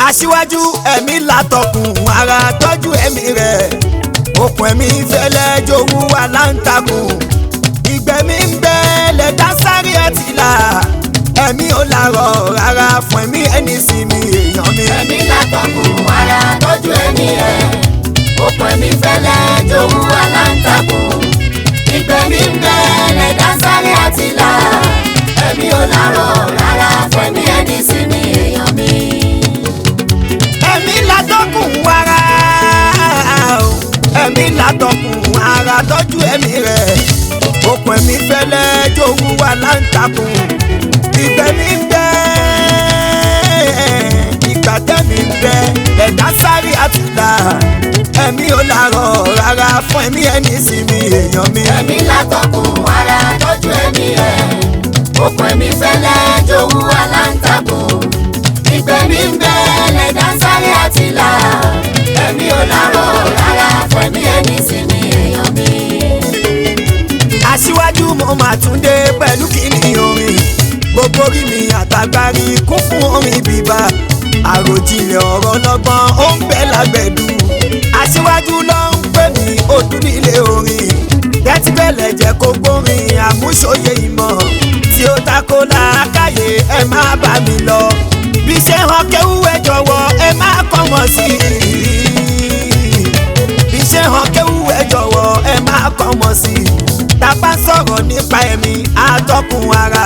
Asiwaju ẹ̀mí látọkùn ara tọ́jú ẹ̀mí rẹ̀ okùn ẹ̀mí fẹ́lẹ́ jowú aláǹtakùn ìgbẹ́mí ń bẹ lẹ́dá sáré ẹ̀tìlá ẹ̀mí ò lárọ̀ rárá fún ẹ̀mí ẹni sinmi èèyàn mi. ẹ̀mí látọkùn ara tọ́jú ẹ̀mí rẹ̀ okùn ẹ̀mí fẹ́lẹ́ jowú aláǹtakùn ìgbẹ́mí ń bẹ lẹ́dá sáré ẹ̀tìlá ẹ̀mí ò lárọ̀ rárá fún ẹ̀mí ẹni sinmi èèyàn mi. ẹ̀mí látọkùn ara ẹ̀mí látọkùn ara tọ́jú ẹ̀mí rẹ̀ okùn ẹ̀mí fẹ́lẹ́ jowú aláǹtakùn ìgbẹ́mí ń bẹ ìgbàtẹ́mí ń bẹ ẹ̀dá sáré àtìlá ẹ̀mí ò lárọ̀ rárá fún ẹ̀mí ẹni sinmi èèyàn mi. ẹ̀mí látọkùn ara tọ́jú ẹ̀mí rẹ̀ okùn ẹ̀mí fẹ́lẹ́ jowú aláǹtakùn ìgbẹ́mí ń bẹ lẹ́dá sáré àtìlá ẹ̀mí ò lárọ̀ rárá fún ẹ̀mí ẹni sinmi èèyàn mi. Asiwaju mo máa tún dé pẹ̀lú kíní orin gbogbo orí mi àtàgbárí kún fún orin bíbá àròjinlẹ̀ ọ̀rọ̀ lọ́gbọ́n ó ń bẹ lágbẹ̀dù Asiwaju ló ń pè mí odù nílé orin tẹ́tí bẹ̀lẹ̀ jẹ́ kó gbórin àmúṣòye ìmọ̀ tí ó tako làákàyè ẹ má bá mi lọ bí ṣe hàn kéwú ẹ jọ̀wọ́ ẹ má kọ́ wọn sí i bí ṣe hàn kéwú ẹ jọ̀wọ́ ẹ má kọ́ wọn sí i tá bá sọ̀rọ̀ nípa ẹ̀mí àtọkùn ara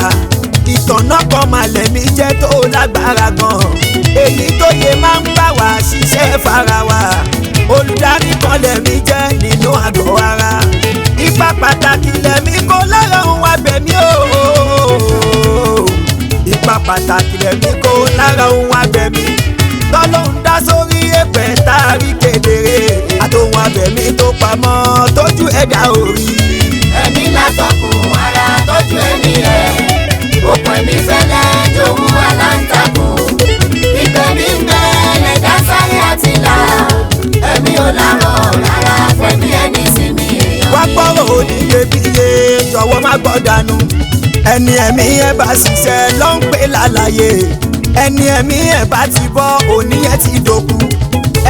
ìtọ̀nà kan máa lẹ̀mí jẹ́ tó lágbára gan èyí tó yẹ máa ń bá wa ṣiṣẹ́ fara wa olùdarí kan lẹ̀mí jẹ́ nínú àgọ́ ara ipa pàtàkì lẹ̀mí kó lára òun abẹ̀mí o ipa pàtàkì lẹ̀mí kó lára òun abẹ̀mí tọ́lọ́hún dá sórí ẹ̀pẹ̀ tá a rí kedere àtòhun abẹ̀mí tó pamọ́ tójú ẹ̀dá orí. ẹ̀mí látọkùn ara tọ́jú ẹ̀mí rẹ̀ okùn ẹ̀mí fẹ́lẹ́ jowú aláǹtakùn ìgbẹ́mí ń bẹ lẹ́dá sáré àtìlá ẹ̀mí ò lárọ̀ rárá fún ẹ̀mí ẹni sinmi èèyàn mi. wá gbọ́rọ̀ oníyebíye jọ̀wọ́ má gbọ́ dànù ẹni ẹ̀mí ẹ̀ bá ṣiṣẹ́ ló ń pè lálàyé ẹni ẹ̀mí ẹ̀ bá ti bọ́ òní ẹ̀ ti dòkú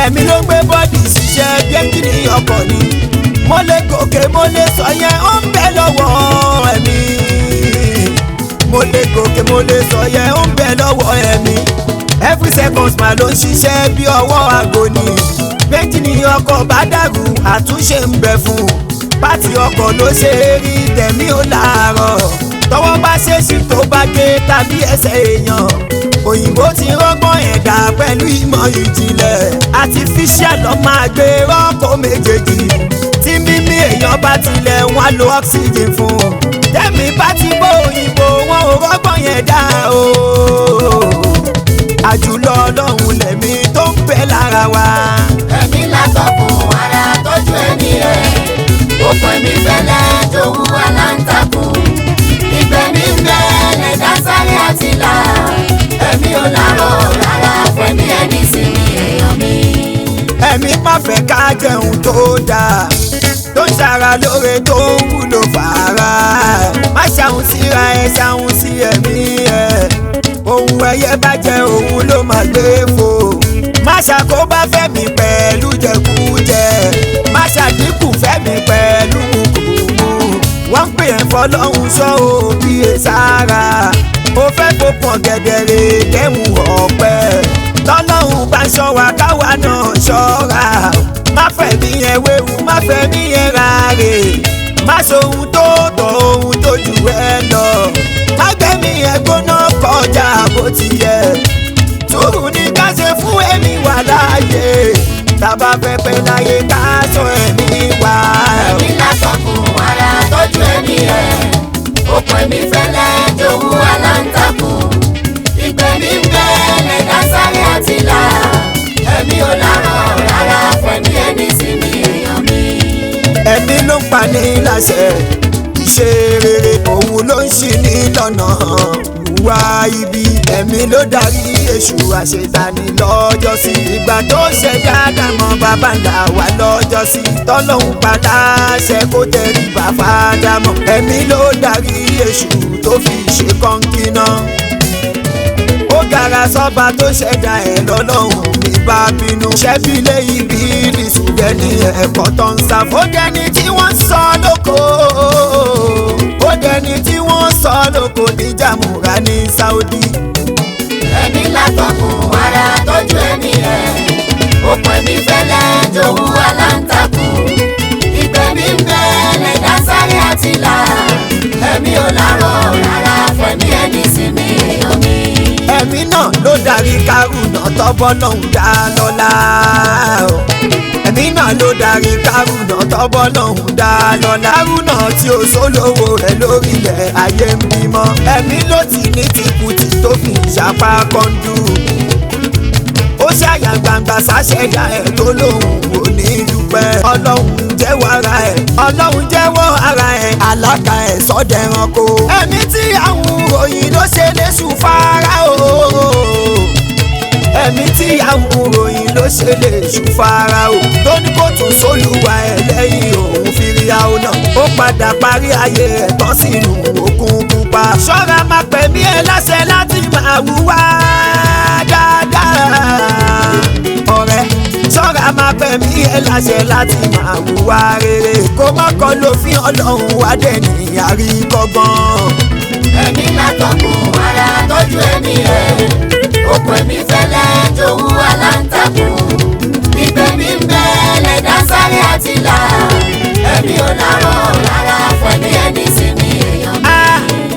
ẹ̀mí ló gbé bọ́dì ṣiṣẹ́ bí kíni ọkọ̀ ni mo lè gòkè mo lè sọ yẹn ó ń bẹ lọ́wọ́ ẹ̀mí mo lè gòkè mo lè sọ yẹn ó ń bẹ lọ́wọ́ ẹ̀mí every second ma ló ń ṣiṣẹ́ bí ọwọ́ aago ni méjì ni ọkọ̀ bá dàrú àtúnṣe ń bẹ fún pátì ọkọ̀ ló ṣe é rí tẹ̀mí ò láàárọ̀ tọwọ́ bá ṣèṣì tó bá gé tàbí ẹsẹ̀ èèyàn òyìnbó ti rọ́gbọ́n ẹ̀dá pẹ̀lú ìmọ̀ ìjìnlẹ̀ artificial ló máa gbé rọ́pò méjèèjì tí mímí èèyàn bá tilẹ̀ wọ́n á lo oxygen fún tẹ̀mí bá ti bó òyìnbó wọn ò rọ́gbọ́n yẹn dá o àjùlọ ọlọ́run lẹ̀mí tó ń bẹ lára wa. ẹ̀mí látọkùn ara tọ́jú ẹ̀mí rẹ̀ okùn ẹ̀mí fẹ́lẹ́ jowú aláǹtakùn ìgbẹ́mí ń bẹ lẹ́dá sáré àtìlá ẹ̀mí ò lárọ̀ rárá fún ẹ̀mí ẹni sinmi èèyàn mi. ẹ̀mí má fẹ́ ká jẹun tó dáa tó ń ṣara lóore tó ń wúlò fara má ṣàhùn síra ẹ ṣàhùn sí ẹ̀mí ẹ ohun ẹyẹ bá jẹ òun ló máa gbé fò má ṣàkóbá fẹ́mi pẹ̀lú jẹkújẹ má ṣàdínkù fẹ́mi pẹ̀lú mùkùmù wọ́n ń pè é fọlọ́hún sọ òbí sára ó fẹ́ kó pọ̀n gẹ̀dẹ̀rẹ̀ kẹ́hùn ọ̀pẹ tọ́lọ́hún bá ṣọ́ wa káwa náà ṣọ́ra má fẹ́ mi yẹn wéwu má fẹ́ mi yẹn ráre má ṣohun tó tọ́ ohun tó jù ẹ lọ má gbẹ́mí yẹn gbóná kọjá bó ti yẹ sùúrù ní ká ṣe fún ẹ̀mí wà láàyè tàbá fẹ́ pẹ́ láyé ká sọ ẹ̀mí wà. ẹ̀mí látọkùn ara tọ́jú ẹ̀mí rẹ̀ okùn ẹ̀mí fẹ́lẹ́ jowú aláǹtakùn ìgbẹ́mí ń bẹ lẹ́dá sáré àtìlá ẹ̀mí ò ló ń pa ní láṣẹ ìṣe rere òun ló ń ṣì ní lọ́nà wá ibi ẹ̀mí ló darí èṣù àṣetani lọ́jọ́sí ìgbà tó ṣẹ̀dá Ádámọ̀ bàbá ńlá wa lọ́jọ́sí tọ́lọ́hún paláṣẹ kó tẹríba f'Ádámọ̀ ẹ̀mí ló darí èṣù tó fi ṣe kọ́ńkínná ó gara sọ́ba tó ṣẹ̀dá ẹ̀ lọ́lọ́hún ní bá bínú ṣẹ́bílẹ̀ ibi ìlísùgbẹ́ ní ẹ̀kọ́ tó ń sá ó dẹni tí wọ́n ń sọ lóko ó dẹni tí wọ́n ń sọ lóko ní Jàmúrà ní Saudi. ẹ̀mí látọkùn ara tọ́jú ẹ̀mí ẹ̀ òpin mi fẹ́lẹ́ jòwú aláǹtakùn ìgbẹ́mí ń bẹ́ẹ̀lẹ̀ dásáré àtìlá ẹ̀mí ò lárọ̀ rárá fẹ̀mí ẹni sinmi èèyàn mi. ẹ̀mí náà ló darí Kárúnà tọ́bọ́ lọ́hùn dá lọ́lá ẹ̀mí náà ló darí Kárúnà tọ́bọ́ lọ́hùn dá lọ́lá Kárúnà tí ó sólówó rẹ̀ lórílẹ̀ ayé ń bímọ ẹ̀mí ló ti ní tìkùtì tó fi ìṣàpá kọ́ńdú ó ṣàyà gbangba sáṣẹ̀dá ẹ̀ tó lóhùn ò ní dúpẹ́ ọlọ́hun jẹ́wọ́ ara ẹ̀ ọlọ́hun jẹ́wọ́ ara ẹ̀ alága ẹ̀ sọ́dẹ̀ranko ẹ̀mí tí àwọn òyìn ló ṣe léṣù fara o ẹ̀mí tí àwọn òròyìn ló ṣe léṣù fara o tó ní kó tún sólùwà ẹ̀ lẹ́yìn òun fìríyàwó náà ó padà parí ayé ẹ̀ tán sínú òkun pupa ṣọ́ra máa pẹ̀mí ẹ̀ láṣẹ láti máa wúwá dáadáa ọ̀rẹ́ ṣọ́ra máa pẹ̀mí ẹ̀ láṣẹ láti máa wúwá rere kó má kọ́ lófin Ọlọ́run wá dẹ̀ ní àríkọ́gbọ́n. ẹ̀mí látọkùn ara tọ́jú ẹ̀mí ẹ̀ òpin mi fẹ́lẹ́ jòwú aláǹtakùn ìgbẹ́mí ń bẹ́ẹ̀lẹ̀ dásáré àtìlá ẹ̀mí ò lárọ̀ rárá fẹ̀mí ẹni sinmi èèyàn mi.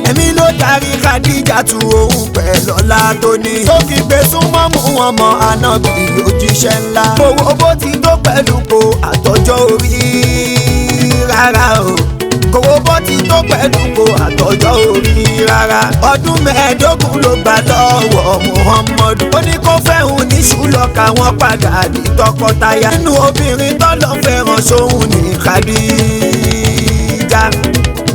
ẹ̀mí ló darí Khadija tu òun pẹ̀lú ọlá tó ní tó fi gbé súnmọ́ mú wọn mọ ànábì òjíṣẹ́ ńlá owó bó ti tó pẹ̀lú po àtọjọ́ orí rárá o kòwó bó ti tó pẹ̀lú po àtọjọ́ orí rárá ọdún mẹ́ẹ̀ẹ́dógún ló gbà lọ́wọ́ Muhammadu ó ní kó fẹ́hùn ní ṣùlọ́ka wọn padà di tọkọtaya nínú obìnrin tọ́lọ́ fẹ́ràn sóhun ní Khadija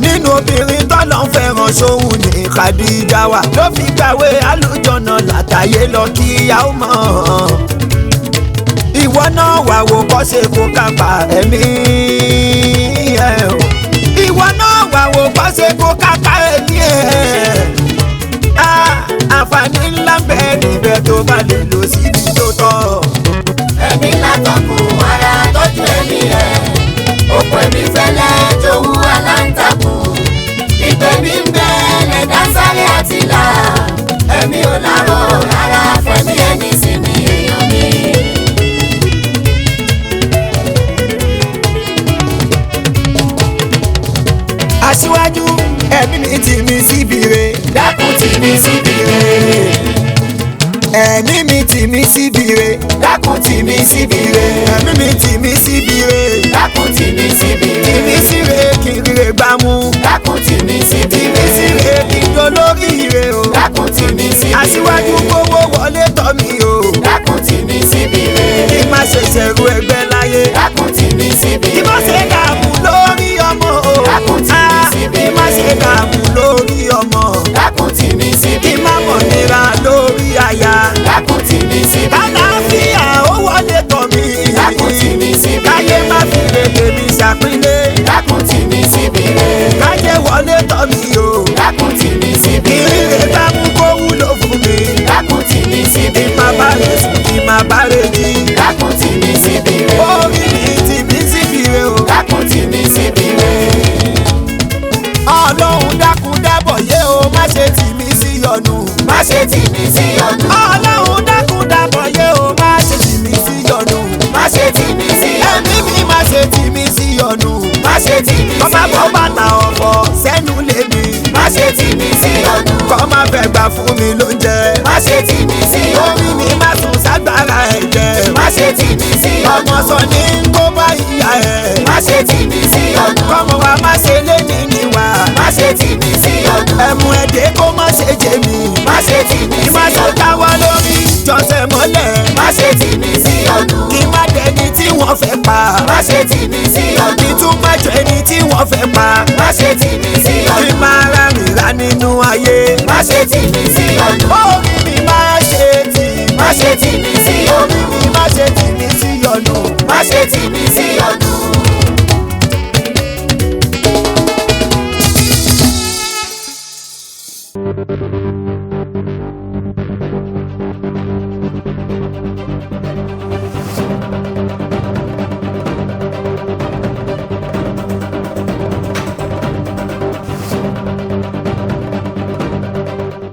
nínú obìnrin tọ́lọ́ fẹ́ràn sóhun ní Khadija wa ló fi gbàwé àlùjọ́nà látàyé lọ kí a ó mọ̀ ìwọ náà wà wò kọ́ ṣe kó kápá ẹ̀mí ẹ̀ o ìwọ náà wà wò kọ́ ṣe kó kápá ẹ̀mí ẹ̀ àǹfààní ńlá ń bẹ níbẹ̀ tó bá lè lò síbi tó tọ́. ẹ̀mí látọkùn ara tọ́jú ẹ̀mí ẹ̀ òpin mi fẹ́lẹ́ jòwú aláǹtakùn ìgbẹ́mí ń bẹ́ẹ̀lẹ̀ dásáré àtìlá ẹ̀mí ò lárọ̀ rárá fẹ̀mí ẹni sinmi èèyàn mi. Aṣíwájú ẹ̀mí mi tì mí síbi re dákun tì mí síbi re ẹ̀mí mi tì mí síbi re dákun tì mí síbi re ẹ̀mí mi tì mí síbi re dákun tì mí síbi tì mí re síre kí n rere gbámú dákun tì mí síbi tì mí re síre kí n dolórí ire o dákun tì mí síbi re Aṣíwájú kówó wọlé tọ́ mi o dákun tì mí síbi re kí n má ṣe ṣẹ̀rù ẹgbẹ́ láyé dákun tì mí síbi kí n má ṣe re dààmú lórí ọmọ o dákun tì mí síbi kí n má ṣe dààmú lórí ọmọ dákun tì mí síbi kí n má mọ̀ nira lórí aya dákun tì mí síbi kálàáfíà ó wọlé tọ̀ mi dákun tì mí síbi káyé má fi lè tèmi ṣàpínlẹ̀ dákun tì mí síbi káyé wọlé tọ̀ mi o dákun tì mí síbi ìrìnrìn bá mú kó wúlò fún mi dákun tì mí síbi kí má bá rè sùn kí má bá rè jí dákun tì mí síbi orí mi tì mí síbi re o dákun tì mí síbi Ọlọ́run dákun dábọ̀ yé o má ṣe tì mí sí ọ̀nù má ṣe tì mí sí ọ̀nà Ọlọ́run dákun dábọ̀ yé o má ṣe tì mí sí ọ̀nù má ṣe tì mí sí ẹ̀mí ọ̀nà mi má ṣe tì mí sí ọ̀nù má ṣe tì mí sí kọ́ má bọ́ ọ̀nà bàtà ọ̀fọ̀ sẹ́nu lèmi má ṣe tì mí sí ọ̀nà kọ́ má fẹ́ gbà fún mi lóúnjẹ má ṣe tì mí sí orí ọ̀nà mi má sùn ságbára ẹ̀jẹ̀ má ṣe tì mí sí ọmọ ọ̀nà sọ ní kó bá ìyá ẹ̀ má ṣe tì mí sí ọ̀nà kọ́mọ wa má ṣe lé ní níwà má ṣe tì mí sí ọ̀nà ẹ̀mú ẹ̀dẹ́ kó má ṣe jẹ mí má ṣe tì mí kí sí má ṣe ọ̀nà táwa lórí jọ̀sẹ̀ mọ́lẹ̀ má ṣe tì mí sí ọ̀nà kí má dẹni tí wọ́n fẹ́ pa má ṣe tì mí sí ọ̀nà kí tún má jẹ́ ní fẹ́ pa. má ṣe tì mí sí ọ̀nà. kí máa rárìnrà nínú ayé. má ṣe tì mí sí